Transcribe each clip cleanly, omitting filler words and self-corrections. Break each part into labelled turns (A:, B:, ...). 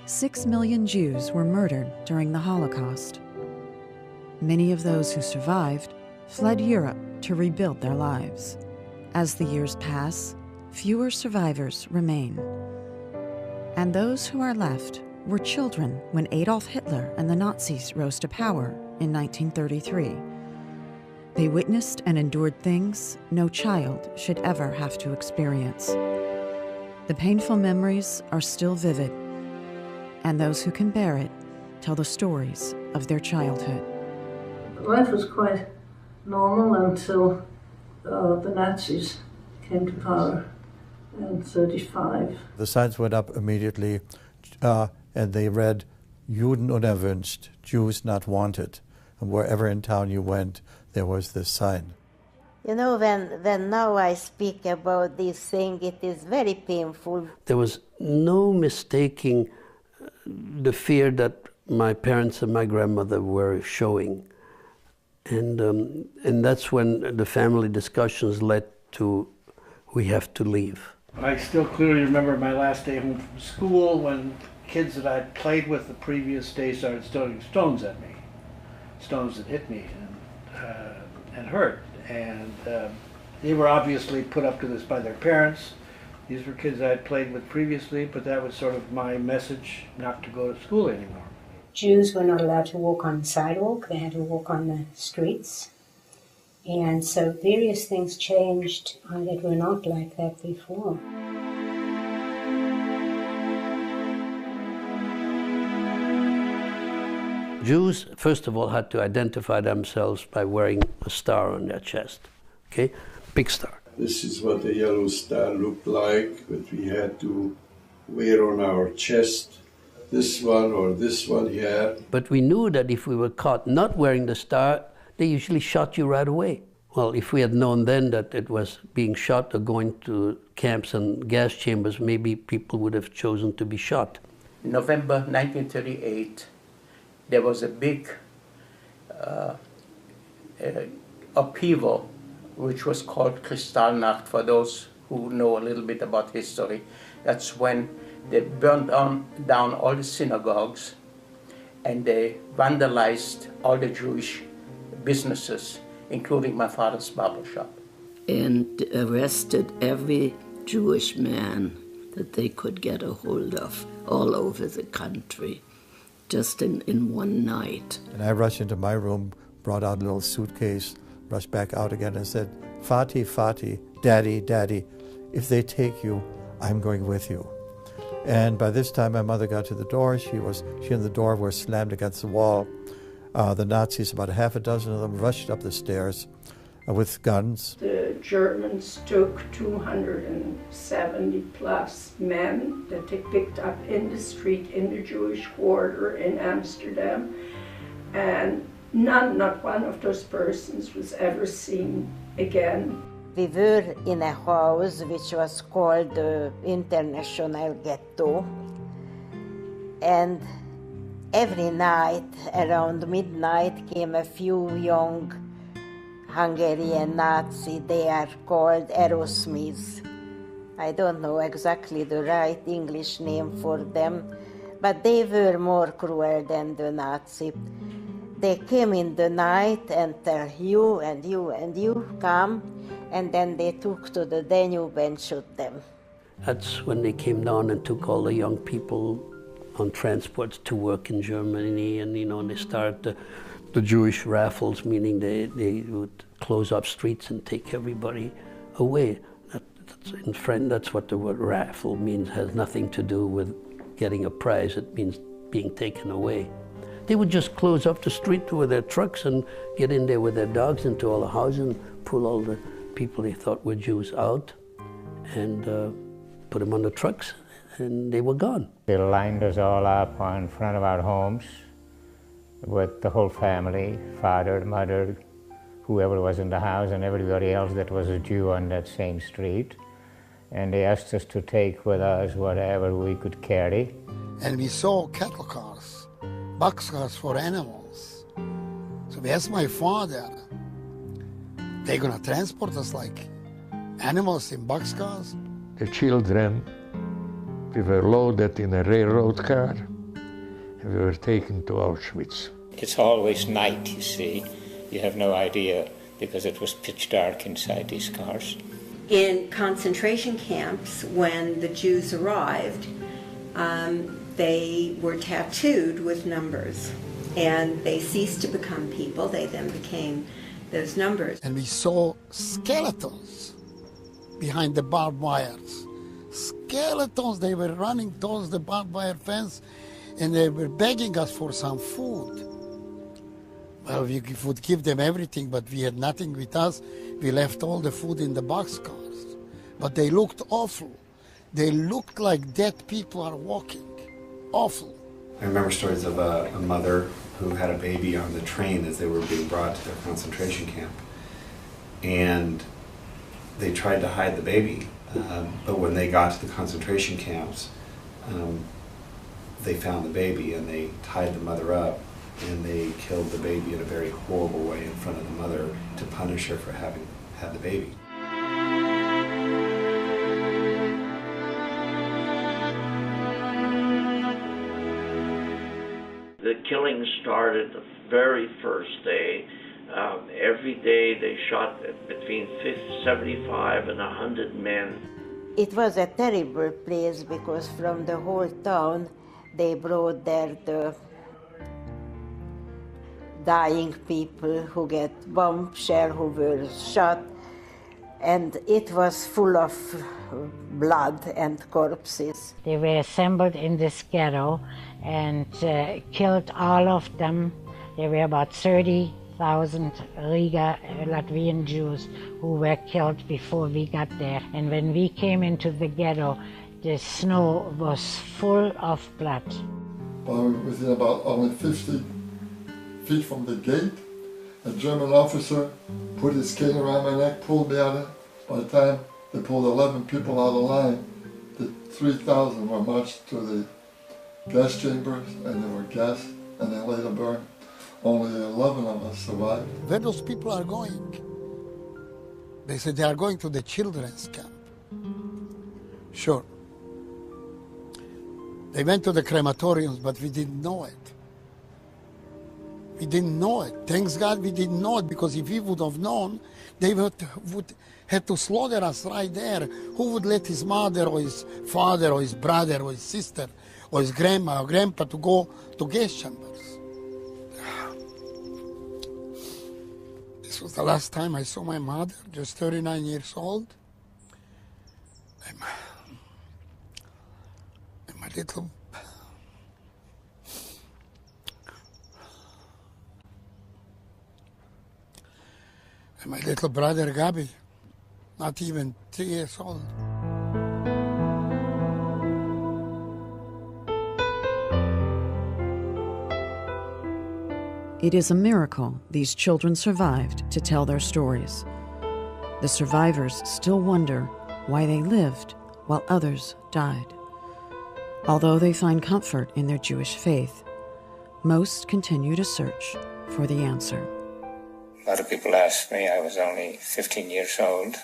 A: Six million Jews were murdered during the Holocaust. Many of those who survived fled Europe to rebuild their lives. As the years pass, fewer survivors remain. And those who are left were children when Adolf Hitler and the Nazis rose to power in 1933. They witnessed and endured things no child should ever have to experience. The painful memories are still vivid, and those who can bear it tell the stories of their childhood.
B: Life was quite normal until the Nazis came to power in 1935.
C: The signs went up immediately, and they read, Juden unerwünscht, Jews not wanted. And wherever in town you went, there was this sign.
D: You know, when now I speak about this thing, it is very painful.
E: There was no mistaking the fear that my parents and my grandmother were showing. And that's when the family discussions led to, we have to leave.
F: I still clearly remember my last day home from school when kids that I'd played with the previous day started throwing stones at me. Stones that hit me and hurt. And they were obviously put up to this by their parents. These were kids I had played with previously, but that was sort of my message not to go to school anymore.
G: Jews were not allowed to walk on the sidewalk, they had to walk on the streets. And so various things changed that were not like that before.
E: Jews, first of all, had to identify themselves by wearing a star on their chest, okay? Big star.
H: This is what the yellow star looked like, but we had to wear on our chest. This one here.
E: But we knew that if we were caught not wearing the star, they usually shot you right away. Well, if we had known then that it was being shot or going to camps and gas chambers, maybe people would have chosen to be shot.
I: In November 1938, there was a big upheaval, which was called Kristallnacht, for those who know a little bit about history. That's when they burned down all the synagogues and they vandalized all the Jewish businesses, including my father's barber shop.
J: And arrested every Jewish man that they could get a hold of all over the country, just in one night.
C: And I rushed into my room, brought out a little suitcase, rushed back out again and said, Fati, Fati, Daddy, Daddy, if they take you, I'm going with you. And by this time, my mother got to the door. She and the door were slammed against the wall. The Nazis, about a half a dozen of them, rushed up the stairs with guns.
K: The Germans took 270 plus men that they picked up in the street in the Jewish quarter in Amsterdam. And not one of those persons was ever seen again.
D: We were in a house which was called the International Ghetto, and every night around midnight came a few young Hungarian Nazis. They are called Aerosmiths. I don't know exactly the right English name for them, but they were more cruel than the Nazis. They came in the night and tell you and you and you come, and then they took to the Danube and shot them.
E: That's when they came down and took all the young people on transports to work in Germany, and and they started the Jewish raffles, meaning they would close up streets and take everybody away. In French, that's what the word raffle means. It has nothing to do with getting a prize. It means being taken away. They would just close up the street with their trucks and get in there with their dogs into all the houses and pull all the people they thought were Jews out and put them on the trucks, and they were gone.
L: They lined us all up in front of our homes with the whole family, father, mother, whoever was in the house, and everybody else that was a Jew on that same street. And they asked us to take with us whatever we could carry.
M: And we saw cattle cars, boxcars for animals, So we asked my father, they're going to transport us like animals in boxcars?
N: The children, we were loaded in a railroad car and we were taken to Auschwitz.
O: It's always night, you see. You have no idea because it was pitch dark inside these cars.
P: In concentration camps, when the Jews arrived, they were tattooed with numbers, and they ceased to become people. They then became those numbers.
M: And we saw skeletons behind the barbed wires. Skeletons, they were running towards the barbed wire fence, and they were begging us for some food. Well, we would give them everything, but we had nothing with us. We left all the food in the boxcars. But they looked awful. They looked like dead people are walking. Awful.
Q: I remember stories of a mother who had a baby on the train as they were being brought to their concentration camp. And they tried to hide the baby. But when they got to the concentration camps, they found the baby and they tied the mother up. And they killed the baby in a very horrible way in front of the mother to punish her for having had the baby.
R: The killing started the very first day. Every day they shot between 75 and 100 men.
D: It was a terrible place because from the whole town they brought there the dying people who get bomb shell, who were shot, and it was full of blood and corpses.
S: They were assembled in this ghetto and killed all of them. There were about 30,000 Riga Latvian Jews who were killed before we got there. And when we came into the ghetto, the snow was full of blood.
T: Within about only 50 feet from the gate, a German officer put his cane around my neck, pulled me out of it. By the time they pulled 11 people out of the line, the 3,000 were marched to the gas chambers, and they were gassed and then later burned. Only 11 of us survived.
M: Where those people are going? They said they are going to the children's camp. Sure. They went to the crematoriums, but we didn't know it. We didn't know it. Thanks God we didn't know it, because if we would have known, they would have to slaughter us right there. Who would let his mother or his father or his brother or his sister or his grandma or grandpa to go to gas chambers? This was the last time I saw my mother, just 39 years old. And my little... And my little brother Gabi, not even 3 years old.
A: It is a miracle these children survived to tell their stories. The survivors still wonder why they lived while others died. Although they find comfort in their Jewish faith, most continue to search for the answer.
O: A lot of people ask me, I was only 15 years old,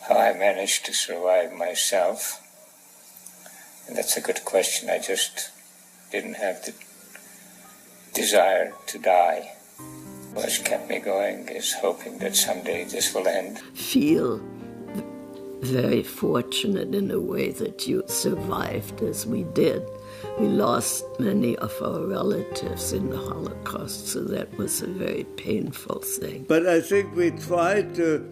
O: how I managed to survive myself. And that's a good question. I just didn't have the desire to die. What's kept me going is hoping that someday this will end.
J: Feel very fortunate in a way that you survived as we did. We lost many of our relatives in the Holocaust, so that was a very painful thing.
U: But I think we tried to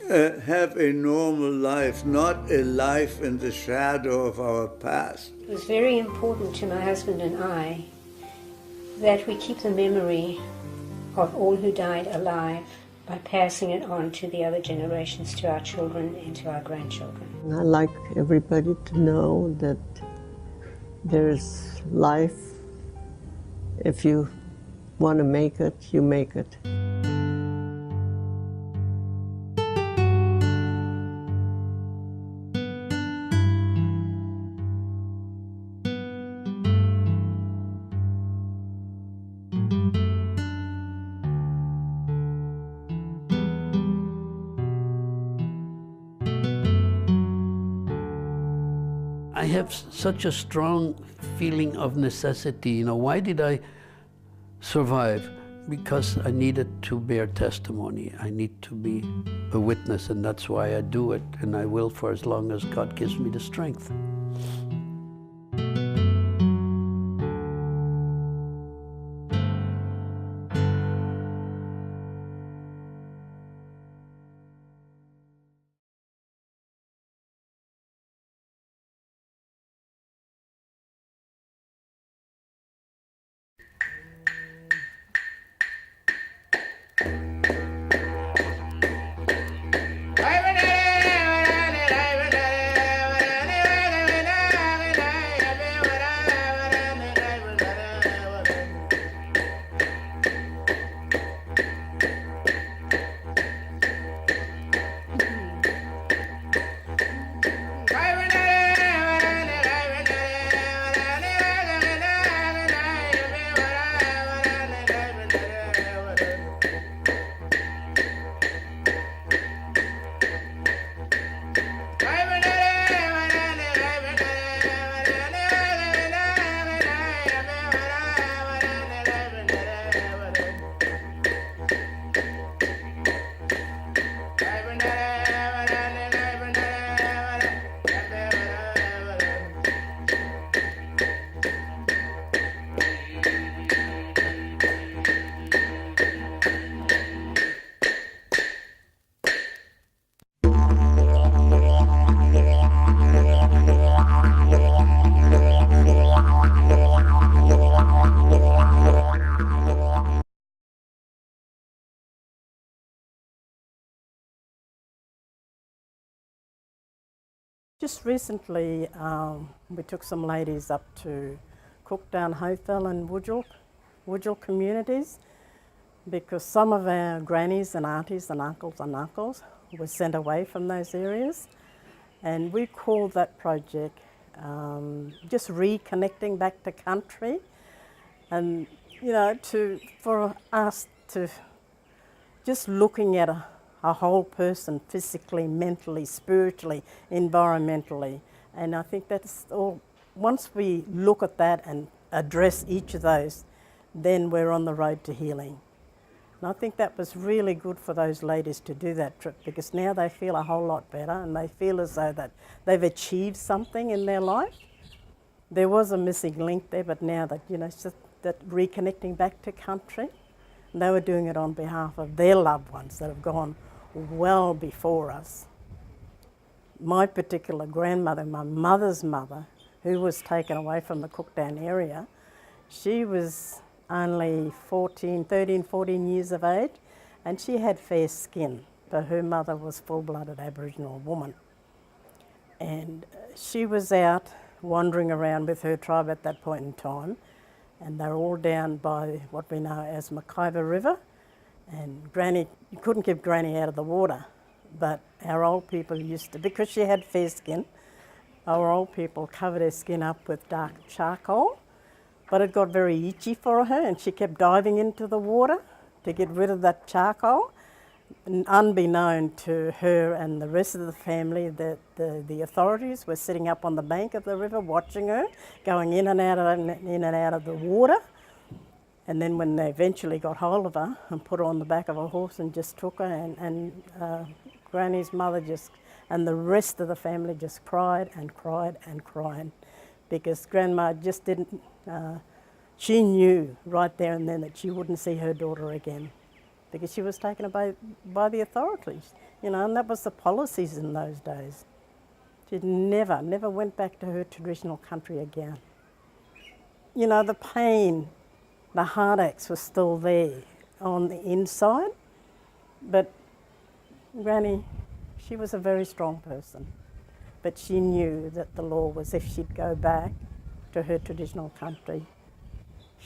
U: have a normal life, not a life in the shadow of our past.
G: It was very important to my husband and I that we keep the memory of all who died alive by passing it on to the other generations, to our children and to our grandchildren.
V: And I like everybody to know that there's life. If you want to make it, you make it.
E: have such a strong feeling of necessity. You know, why did I survive? Because I needed to bear testimony. I need to be a witness, and that's why I do it, and I will for as long as God gives me the strength.
B: Just recently, we took some ladies up to Cookdown, Hothel and Woodjall communities, because some of our grannies and aunties and uncles were sent away from those areas. And we called that project just reconnecting back to country, and you know, for us to just looking at a whole person, physically, mentally, spiritually, environmentally. And I think that's all. Once we look at that and address each of those, then we're on the road to healing. And I think that was really good for those ladies to do that trip, because now they feel a whole lot better, and they feel as though that they've achieved something in their life. There was a missing link there, but now that, you know, it's just that reconnecting back to country, and they were doing it on behalf of their loved ones that have gone well before us. My particular grandmother, my mother's mother, who was taken away from the Cookdown area, she was only 13, 14 years of age, and she had fair skin, but her mother was full-blooded Aboriginal woman. And she was out wandering around with her tribe at that point in time, and they're all down by what we know as Mackayva River. And Granny, you couldn't keep Granny out of the water, but our old people used to, because she had fair skin, our old people covered her skin up with dark charcoal, but it got very itchy for her, and she kept diving into the water to get rid of that charcoal. And unbeknown to her and the rest of the family, the authorities were sitting up on the bank of the river watching her, going in and out of the water. And then when they eventually got hold of her and put her on the back of a horse and just took her, and Granny's mother and the rest of the family just cried and cried and cried, because Grandma just didn't, she knew right there and then that she wouldn't see her daughter again, because she was taken away by the authorities, you know, and that was the policies in those days. She never went back to her traditional country again. You know, the pain, the heartaches were still there on the inside, but Granny, she was a very strong person, but she knew that the law was, if she'd go back to her traditional country,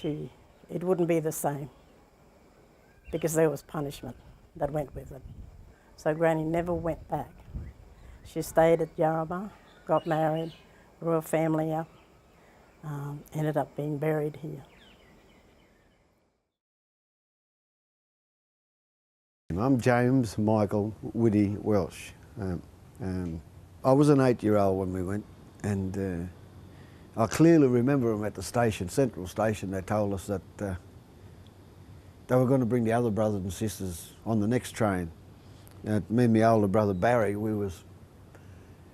B: it wouldn't be the same, because there was punishment that went with it. So Granny never went back. She stayed at Yarrabah, got married, grew a family up, ended up being buried here.
F: I'm James Michael Woody Welsh. I was an 8-year-old when we went, And I clearly remember them at the station, Central Station. They told us that they were going to bring the other brothers and sisters on the next train. Me and my older brother Barry, we was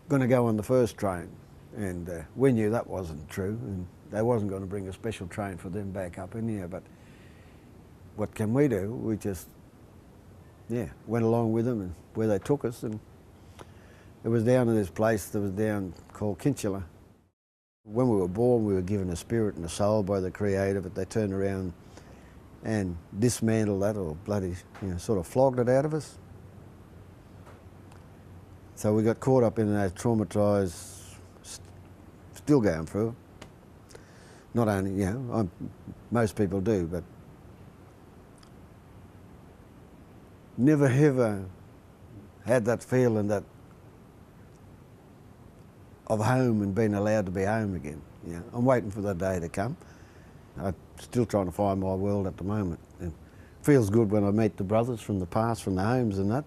F: going to go on the first train, and we knew that wasn't true, and they wasn't going to bring a special train for them back up in here. But what can we do? We just, went along with them and where they took us, and it was down to this place that was down called Kinchela. When we were born, we were given a spirit and a soul by the Creator, but they turned around and dismantled that, or bloody, sort of flogged it out of us. So we got caught up in that, traumatised, still going through it. Not only, most people do, but never ever had that feeling that of home and being allowed to be home again. I'm waiting for that day to come. I'm still trying to find my world at the moment. It feels good when I meet the brothers from the past, from the homes and that,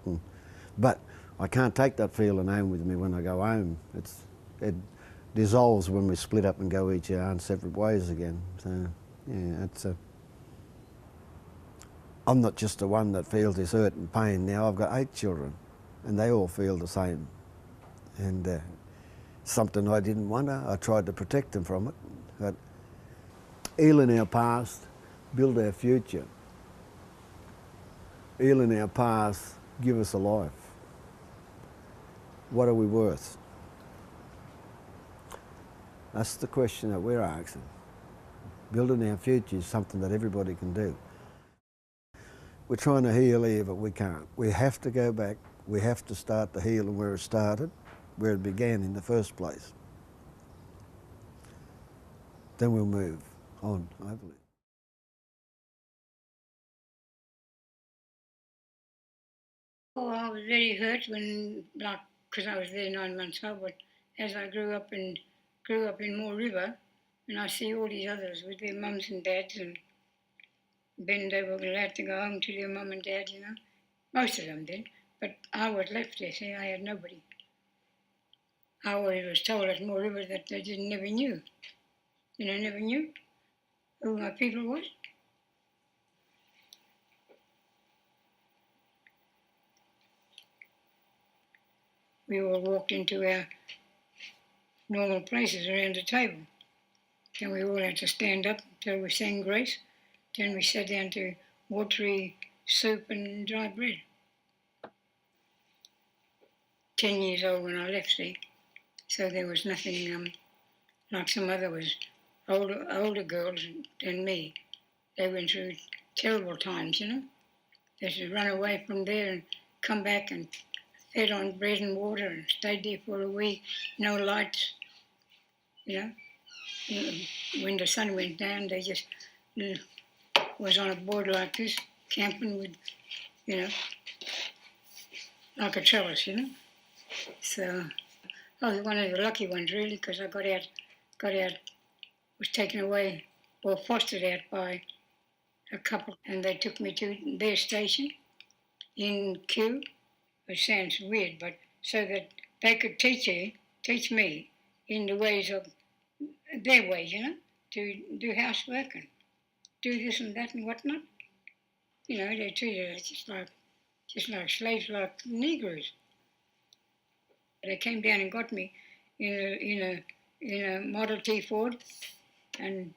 F: but I can't take that feeling home with me when I go home. It dissolves when we split up and go each our own separate ways again. So, I'm not just the one that feels this hurt and pain now. I've got 8 children, and they all feel the same. And something I didn't want to. I tried to protect them from it. But healing our past, build our future. Healing our past, give us a life. What are we worth? That's the question that we're asking. Building our future is something that everybody can do. We're trying to heal here, but we can't. We have to go back. We have to start the healing where it started, where it began in the first place. Then we'll move on, I believe.
H: Oh, I was very hurt when, because I was there 9 months old, but as I grew up in Moore River, and I see all these others with their mums and dads, and then they were allowed to go home to their mum and dad, Most of them did, but I was left there, see, I had nobody. I always was told at Moore River that they just never knew. Never knew who my people was. We all walked into our normal places around the table. Then we all had to stand up until we sang grace. Then we sat down to watery soup and dry bread. 10 years old when I left there, so there was nothing like some other older girls than me. They went through terrible times, They had to run away from there and come back and fed on bread and water and stayed there for a week, no lights, When the sun went down, they just was on a board like this, camping with, like a trellis, So I was one of the lucky ones, really, because I got out, was taken away or fostered out by a couple, and they took me to their station in Kew. It sounds weird, but so that they could teach me in the ways of their ways, to do housework and do this and that and whatnot. They treated us just like slaves, like Negroes. They came down and got me in a Model T Ford and